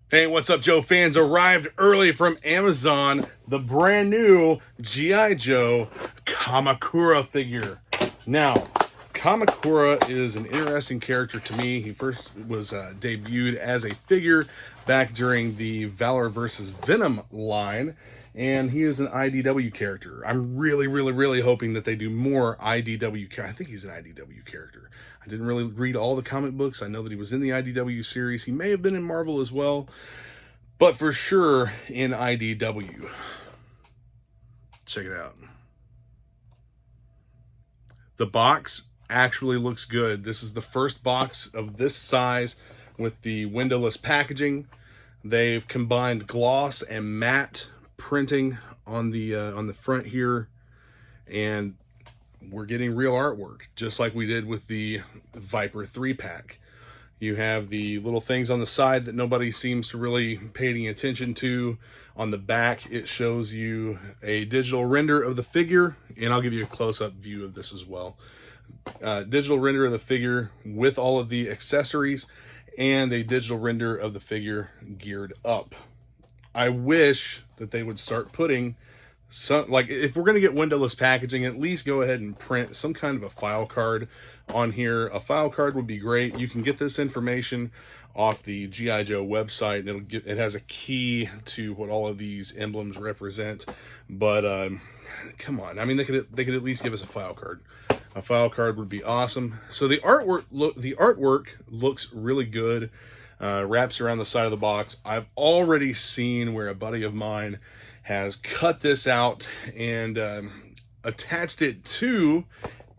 Hey, what's up, Joe fans? Arrived early from Amazon, the brand new G.I. Joe Kamakura figure. Now, Kamakura is an interesting character to me. He first was debuted as a figure back during the Valor vs. Venom line, and he is an IDW character. I'm really hoping that they do more IDW characters. I think he's an IDW character. I didn't really read all the comic books. I know that he was in the IDW series. He may have been in Marvel as well, but for sure in IDW. Check it out. The box actually looks good. This is the first box of this size with the windowless packaging. They've combined gloss and matte printing on the front here, and we're getting real artwork, just like we did with the Viper 3-pack. You have the little things on the side that nobody seems to really pay any attention to. On the back, it shows you a digital render of the figure, and I'll give you a close-up view of this as well. Digital render of the figure with all of the accessories, and a digital render of the figure geared up. I wish that they would start putting some, like, if we're going to get windowless packaging, at least go ahead and print some kind of a file card on here. A file card would be great. You can get this information off the G.I. Joe website, and it has a key to what all of these emblems represent. But come on, I mean, they could at least give us a file card. A file card would be awesome. So the artwork looks really good. Wraps around the side of the box. I've already seen where a buddy of mine has cut this out and attached it to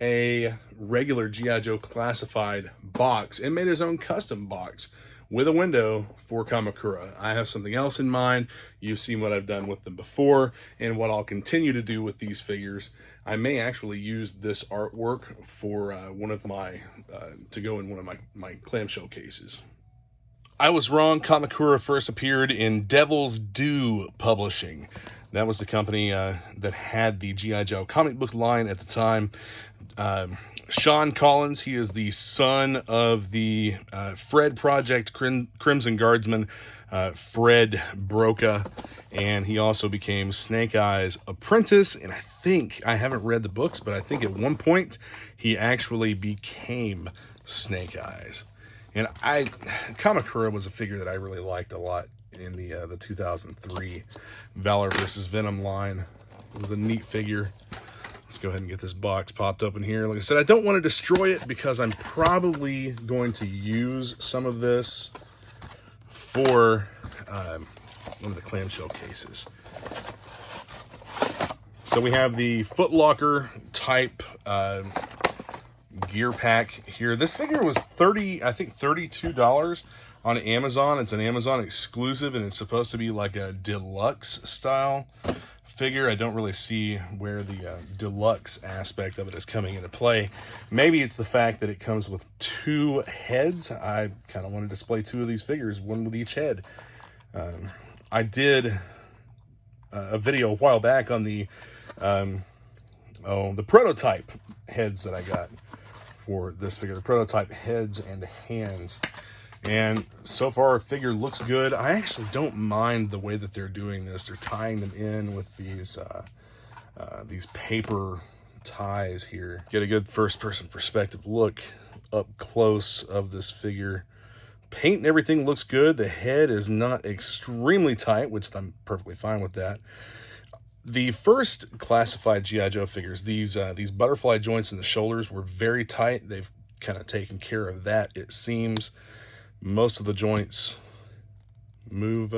a regular G.I. Joe classified box and made his own custom box with a window for Kamakura. I have something else in mind. You've seen what I've done with them before and what I'll continue to do with these figures. I may actually use this artwork for one of my, to go in one of my clamshell cases. I was wrong. Kamakura first appeared in Devil's Due Publishing. That was the company that had the G.I. Joe comic book line at the time. Sean Collins, he is the son of the Fred Project Crimson Guardsman, Fred Broca, and he also became Snake Eye's apprentice, and I haven't read the books, but I think at one point he actually became Snake Eyes. And Kamakura was a figure that I really liked a lot in the 2003 Valor vs. Venom line. It was a neat figure. Let's go ahead and get this box popped open here. Like I said, I don't want to destroy it because I'm probably going to use some of this for one of the clamshell cases. So we have the Foot Locker type gear pack here. This figure was $32 on Amazon. It's an Amazon exclusive, and it's supposed to be like a deluxe style figure. I don't really see where the deluxe aspect of it is coming into play. Maybe it's the fact that it comes with two heads. I kind of want to display two of these figures, one with each head. I did a video a while back on the prototype heads that I got for this figure, the prototype heads and hands. And so far, our figure looks good. I actually don't mind the way that they're doing this. They're tying them in with these paper ties here. Get a good first-person perspective look up close of this figure. Paint and everything looks good. The head is not extremely tight, which I'm perfectly fine with that. The first classified G.I. Joe figures, these butterfly joints in the shoulders were very tight. They've kind of taken care of that, it seems. Most of the joints move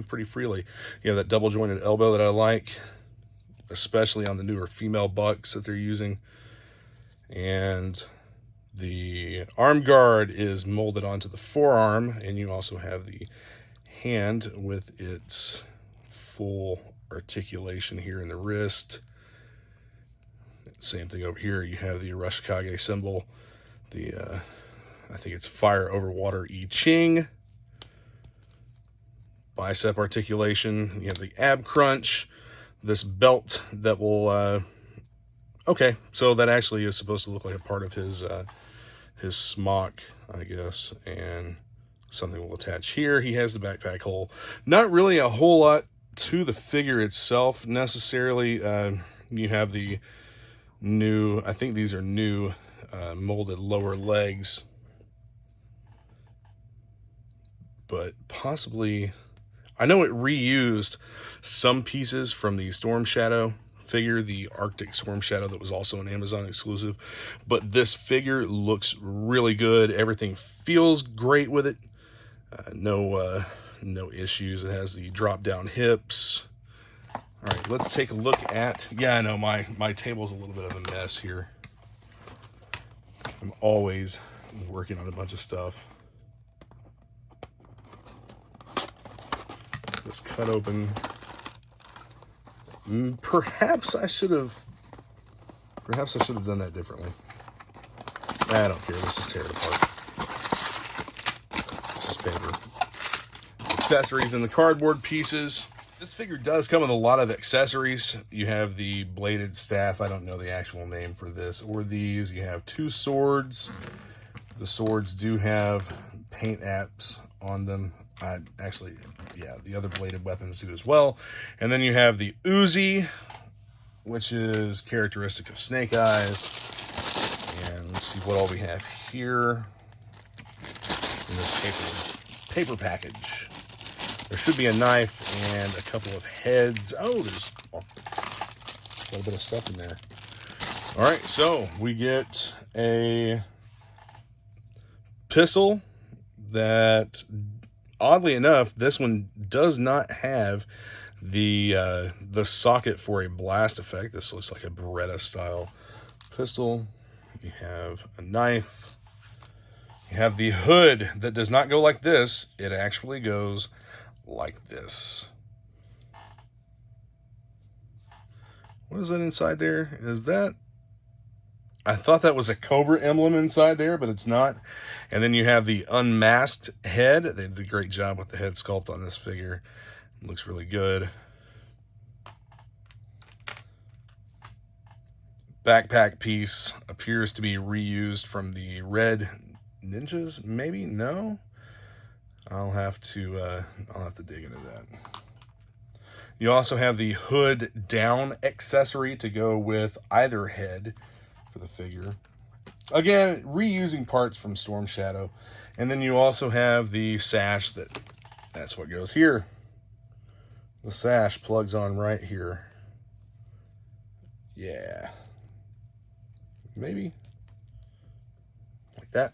pretty freely. You have that double jointed elbow that I like, especially on the newer female bucks that they're using. And the arm guard is molded onto the forearm, and you also have the hand with its full articulation here in the wrist. Same thing over here. You have the Arashikage symbol, the I think it's Fire Over Water I Ching. Bicep articulation. You have the ab crunch. This belt that will okay, so that actually is supposed to look like a part of his smock, I guess, and something will attach here. He has the backpack hole. Not really a whole lot to the figure itself necessarily. You have the new, I think these are new molded lower legs, but possibly, I know it reused some pieces from the Storm Shadow figure, the Arctic Storm Shadow that was also an Amazon exclusive, but this figure looks really good. Everything feels great with it. No issues. It has the drop down hips. All right, let's take a look at, yeah, I know my table's a little bit of a mess here. I'm always working on a bunch of stuff. This cut open. Perhaps I should have done that differently. I don't care. Let's just tear it apart. It's just paper. Accessories and the cardboard pieces. This figure does come with a lot of accessories. You have the bladed staff. I don't know the actual name for this or these. You have 2 swords. The swords do have paint apps on them. Actually, yeah, the other bladed weapons do as well. And then you have the Uzi, which is characteristic of Snake Eyes. And let's see what all we have here in this paper package. There should be a knife and a couple of heads. Oh, there's a little bit of stuff in there. All right, so we get a pistol that, oddly enough, this one does not have the socket for a blast effect. This looks like a Beretta style pistol. You have a knife. You have the hood that does not go like this. It actually goes like this. What is that inside there? Is that, I thought that was a Cobra emblem inside there, but it's not. And then you have the unmasked head. They did a great job with the head sculpt on this figure. It looks really good. Backpack piece appears to be reused from the Red Ninjas, maybe? No? I'll have to dig into that. You also have the hood down accessory to go with either head for the figure. Again, reusing parts from Storm Shadow. And then you also have the sash that's what goes here. The sash plugs on right here. Yeah. Maybe. Like that.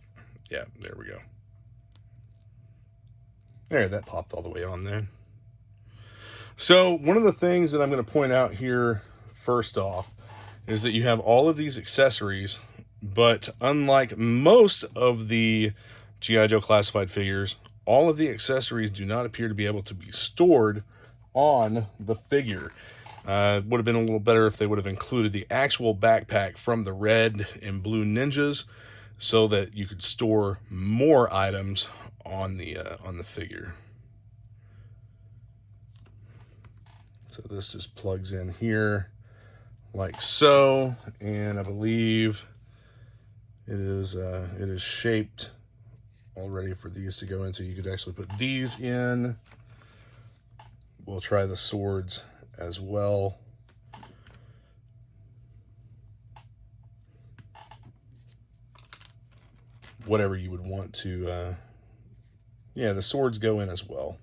Yeah, there we go. There, that popped all the way on there. So one of the things that I'm going to point out here first off is that you have all of these accessories, but unlike most of the G.I. Joe classified figures, all of the accessories do not appear to be able to be stored on the figure. Would have been a little better if they would have included the actual backpack from the Red and Blue Ninjas so that you could store more items on the figure. So this just plugs in here like so, and I believe it is shaped already for these to go into. You could actually put these in. We'll try the swords as well. Whatever you would want to, yeah, the swords go in as well.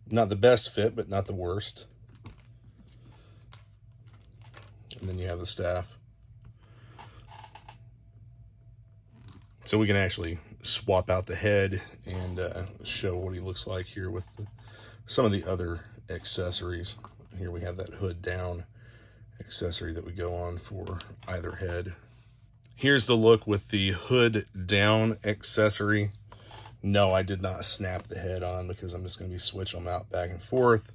Not the best fit, but not the worst. And then you have the staff. So we can actually swap out the head and show what he looks like here with some of the other accessories. Here we have that hood down accessory that would go on for either head. Here's the look with the hood down accessory. No, I did not snap the head on because I'm just going to be switching them out back and forth.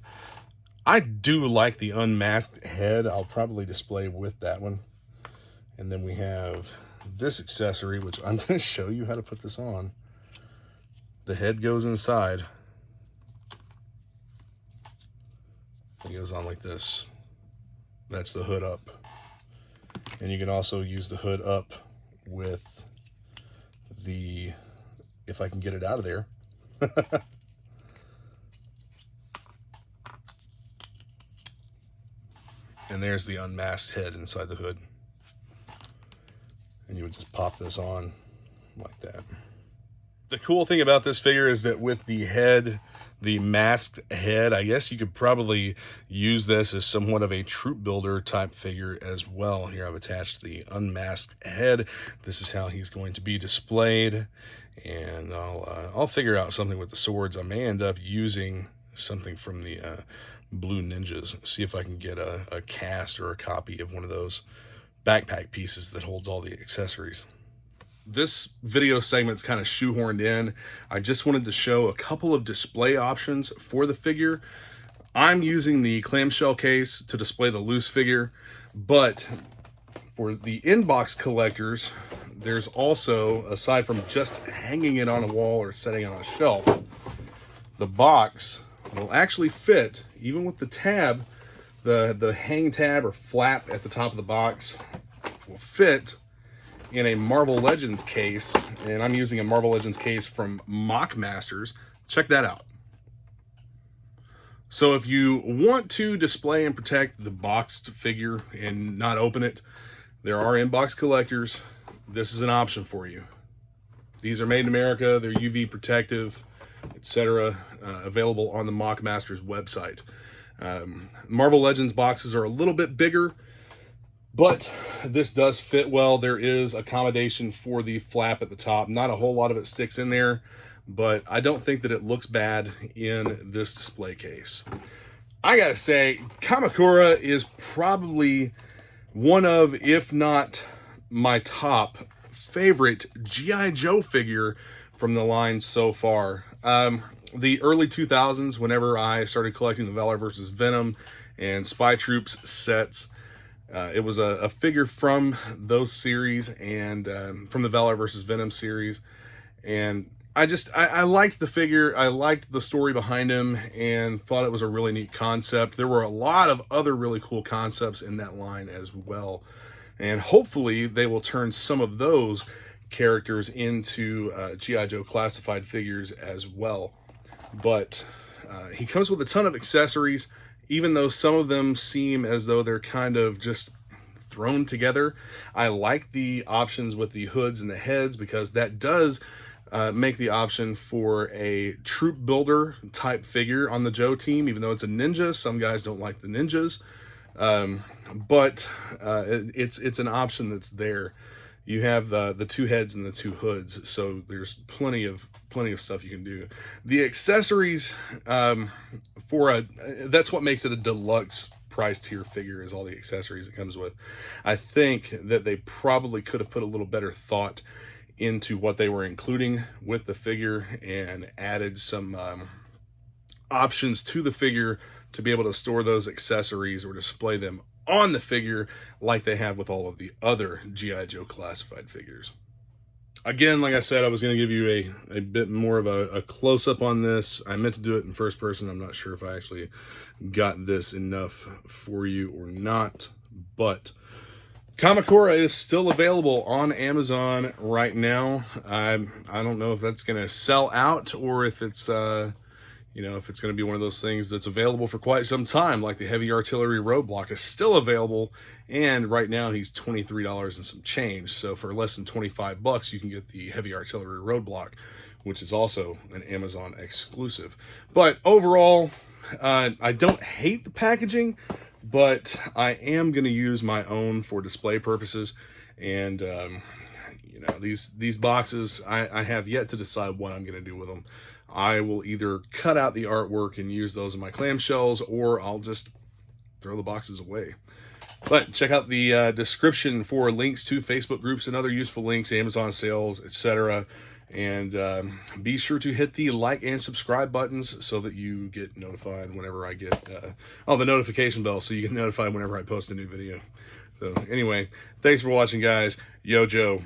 I do like the unmasked head. I'll probably display with that one. And then we have this accessory, which I'm going to show you how to put this on. The head goes inside. It goes on like this. That's the hood up. And you can also use the hood up with the, if I can get it out of there. And there's the unmasked head inside the hood. And you would just pop this on like that. The cool thing about this figure is that with the head, the masked head, I guess you could probably use this as somewhat of a troop builder type figure as well. Here I've attached the unmasked head. This is how he's going to be displayed. And I'll figure out something with the swords. I may end up using something from the Blue Ninjas. See if I can get a cast or a copy of one of those backpack pieces that holds all the accessories. This video segment's kind of shoehorned in. I just wanted to show a couple of display options for the figure. I'm using the clamshell case to display the loose figure, but for the in-box collectors, there's also, aside from just hanging it on a wall or setting it on a shelf, the box will actually fit, even with the tab, the hang tab or flap at the top of the box will fit in a Marvel Legends case. And I'm using a Marvel Legends case from MOC Masters. Check that out. So if you want to display and protect the boxed figure and not open it, there are in-box collectors. This is an option for you. These are made in America. They're UV protective, etc. Available on the MOC Masters website. Marvel Legends boxes are a little bit bigger, but this does fit well. There is accommodation for the flap at the top. Not a whole lot of it sticks in there, but I don't think that it looks bad in this display case. I gotta say, Kamakura is probably one of, if not my top favorite G.I. Joe figure from the line so far. The early 2000s, whenever I started collecting the Valor vs. Venom and Spy Troops sets, it was a figure from those series and from the Valor vs. Venom series. And I liked the figure. I liked the story behind him and thought it was a really neat concept. There were a lot of other really cool concepts in that line as well. And hopefully they will turn some of those characters into G.I. Joe classified figures as well. But he comes with a ton of accessories, even though some of them seem as though they're kind of just thrown together. I like the options with the hoods and the heads because that does make the option for a troop builder type figure on the Joe team, even though it's a ninja. Some guys don't like the ninjas, but it's an option that's there. You have the two heads and the two hoods, so there's plenty of stuff you can do. The accessories that's what makes it a deluxe price tier figure, is all the accessories it comes with. I think that they probably could have put a little better thought into what they were including with the figure and added some options to the figure to be able to store those accessories or display them on the figure like they have with all of the other G.I. Joe classified figures. Again, like I said, I was going to give you a bit more of a close-up on this. I meant to do it in first person. I'm not sure if I actually got this enough for you or not, but Kamakura is still available on Amazon right now. I don't know if that's going to sell out or if it's if it's going to be one of those things that's available for quite some time, like the Heavy Artillery Roadblock is still available, and right now he's $23 and some change. So for less than $25, you can get the Heavy Artillery Roadblock, which is also an Amazon exclusive. But overall, I don't hate the packaging, but I am going to use my own for display purposes. And these boxes, I have yet to decide what I'm going to do with them. I will either cut out the artwork and use those in my clamshells, or I'll just throw the boxes away. But check out the description for links to Facebook groups and other useful links, Amazon sales, etc. And be sure to hit the like and subscribe buttons so that you get notified whenever I get the notification bell, so you get notified whenever I post a new video. So anyway, thanks for watching, guys. Yo, Joe.